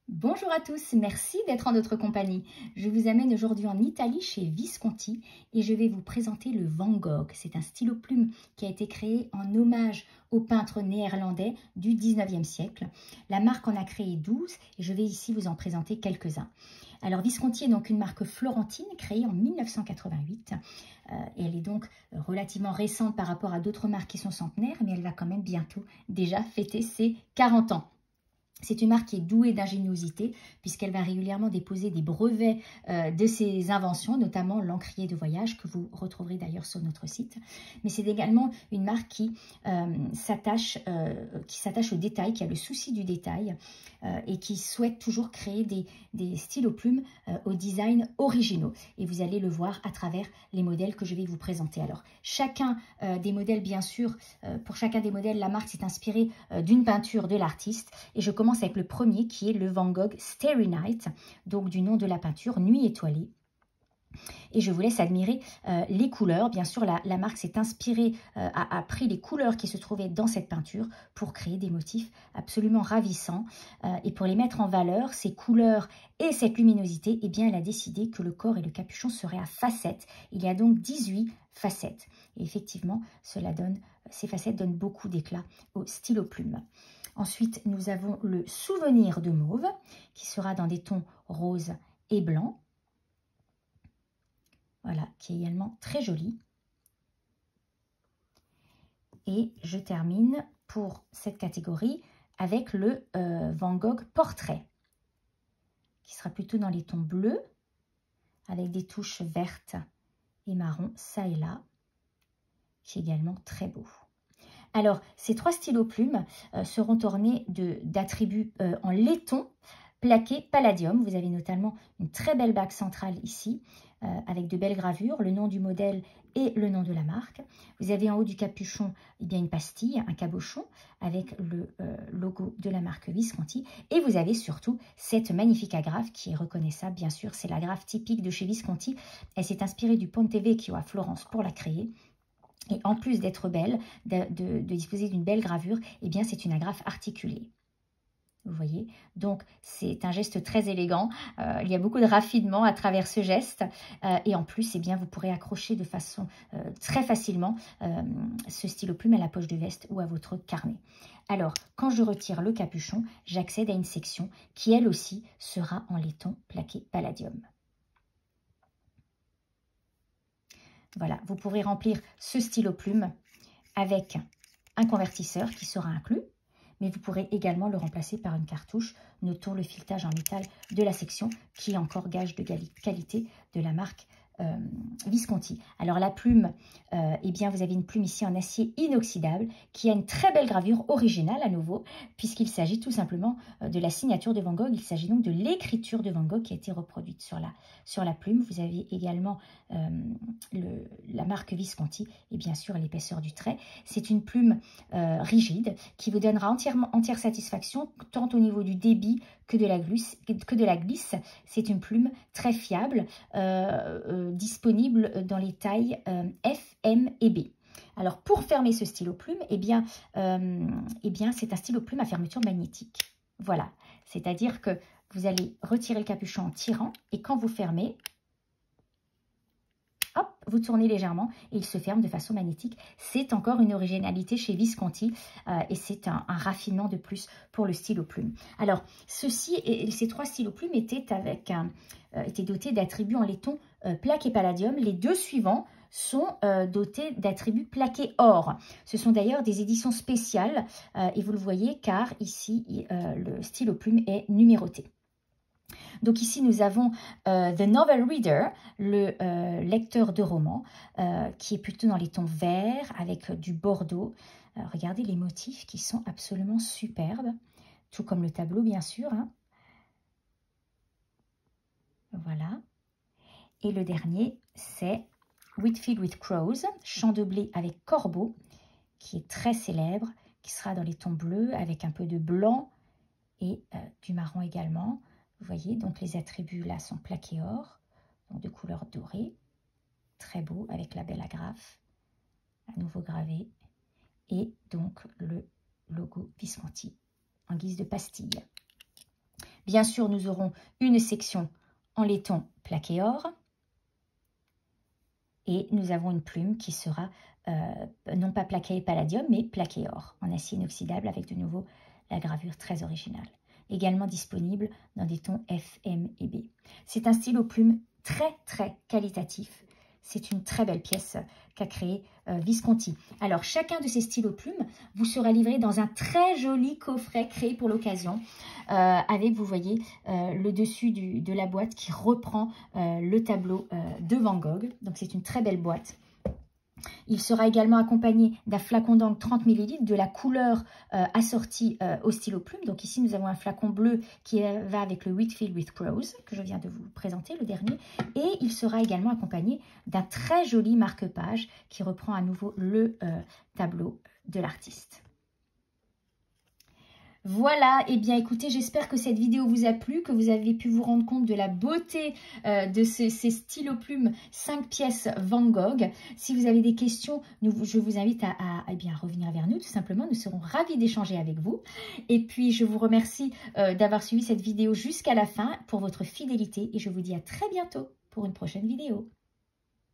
Bonjour à tous, merci d'être en notre compagnie. Je vous amène aujourd'hui en Italie chez Visconti et je vais vous présenter le Van Gogh. C'est un stylo plume qui a été créé en hommage au peintre néerlandais du 19e siècle. La marque en a créé 12 et je vais ici vous en présenter quelques-uns. Alors Visconti est donc une marque florentine créée en 1988 et elle est donc relativement récente par rapport à d'autres marques qui sont centenaires, mais elle va quand même bientôt déjà fêter ses 40 ans. C'est une marque qui est douée d'ingéniosité puisqu'elle va régulièrement déposer des brevets de ses inventions, notamment l'encrier de voyage que vous retrouverez d'ailleurs sur notre site. Mais c'est également une marque qui s'attache au détail, qui a le souci du détail et qui souhaite toujours créer des stylos plumes au design originaux. Et vous allez le voir à travers les modèles que je vais vous présenter. Alors, chacun des modèles, bien sûr, pour chacun des modèles, la marque s'est inspirée d'une peinture de l'artiste. Et je commence avec le premier qui est le Van Gogh Starry Night, donc du nom de la peinture, Nuit étoilée. Et je vous laisse admirer les couleurs. Bien sûr, la marque s'est inspirée, a pris les couleurs qui se trouvaient dans cette peinture pour créer des motifs absolument ravissants. Et pour les mettre en valeur, ces couleurs et cette luminosité, eh bien, elle a décidé que le corps et le capuchon seraient à facettes. Il y a donc 18 facettes. Et effectivement, ces facettes donnent beaucoup d'éclat au stylo plume. Ensuite, nous avons le Souvenir de mauve, qui sera dans des tons rose et blanc. Voilà, qui est également très joli. Et je termine pour cette catégorie avec le Van Gogh Portrait, qui sera plutôt dans les tons bleus, avec des touches vertes et marron, ça et là, qui est également très beau. Alors, ces trois stylos plumes seront ornés d'attributs en laiton plaqué palladium. Vous avez notamment une très belle bague centrale ici, avec de belles gravures, le nom du modèle et le nom de la marque. Vous avez en haut du capuchon une pastille, un cabochon, avec le logo de la marque Visconti. Et vous avez surtout cette magnifique agrafe qui est reconnaissable, bien sûr. C'est l'agrafe typique de chez Visconti. Elle s'est inspirée du Ponte Vecchio à Florence pour la créer. Et en plus d'être belle, de disposer d'une belle gravure, eh bien c'est une agrafe articulée. Vous voyez, donc c'est un geste très élégant. Il y a beaucoup de raffinement à travers ce geste. Et en plus, eh bien, vous pourrez accrocher de façon très facilement ce stylo plume à la poche de veste ou à votre carnet. Alors, quand je retire le capuchon, j'accède à une section qui, elle aussi, sera en laiton plaqué palladium. Voilà, vous pourrez remplir ce stylo plume avec un convertisseur qui sera inclus, mais vous pourrez également le remplacer par une cartouche. Notons le filetage en métal de la section qui est encore gage de qualité de la marque Visconti. Alors la plume, eh bien vous avez une plume ici en acier inoxydable qui a une très belle gravure originale à nouveau, puisqu'il s'agit tout simplement de la signature de Van Gogh. Il s'agit donc de l'écriture de Van Gogh qui a été reproduite sur la plume. Vous avez également la marque Visconti et bien sûr l'épaisseur du trait. C'est une plume rigide qui vous donnera entière satisfaction tant au niveau du débit que de la glisse. C'est une plume très fiable, disponible dans les tailles F, M et B. Alors pour fermer ce stylo plume, eh bien c'est un stylo plume à fermeture magnétique. Voilà, c'est-à-dire que vous allez retirer le capuchon en tirant et quand vous fermez, hop, vous tournez légèrement et il se ferme de façon magnétique. C'est encore une originalité chez Visconti et c'est un raffinement de plus pour le stylo plume. Alors, ces trois stylos plumes étaient dotés d'attributs en laiton plaqué palladium. Les deux suivants sont dotés d'attributs plaqué or. Ce sont d'ailleurs des éditions spéciales et vous le voyez car ici, le stylo plume est numéroté. Donc ici, nous avons The Novel Reader, le lecteur de romans, qui est plutôt dans les tons verts avec du bordeaux. Regardez les motifs qui sont absolument superbes, tout comme le tableau, bien sûr. Hein. Voilà. Et le dernier, c'est Whitfield with Crows, Champ de blé avec corbeau, qui est très célèbre, qui sera dans les tons bleus avec un peu de blanc et du marron également. Vous voyez, donc les attributs là sont plaqués or, donc de couleur dorée, très beau avec la belle agrafe, à nouveau gravé, et donc le logo Visconti en guise de pastille. Bien sûr, nous aurons une section en laiton plaqué or. Et nous avons une plume qui sera non pas plaquée palladium, mais plaquée or, en acier inoxydable avec de nouveau la gravure très originale. Également disponible dans des tons F, M et B. C'est un stylo plume très qualitatif. C'est une très belle pièce qu'a créée Visconti. Alors, chacun de ces stylos plumes vous sera livré dans un très joli coffret créé pour l'occasion, avec, vous voyez, le dessus de la boîte qui reprend le tableau de Van Gogh. Donc, c'est une très belle boîte. Il sera également accompagné d'un flacon d'encre 30 ml de la couleur assortie au stylo plume. Donc ici, nous avons un flacon bleu qui va avec le Whitfield with Prose, que je viens de vous présenter, le dernier. Et il sera également accompagné d'un très joli marque-page qui reprend à nouveau le tableau de l'artiste. Voilà, et bien écoutez, j'espère que cette vidéo vous a plu, que vous avez pu vous rendre compte de la beauté de ces stylos plumes 5 pièces Van Gogh. Si vous avez des questions, je vous invite à revenir vers nous, tout simplement. Nous serons ravis d'échanger avec vous. Et puis, je vous remercie d'avoir suivi cette vidéo jusqu'à la fin pour votre fidélité et je vous dis à très bientôt pour une prochaine vidéo.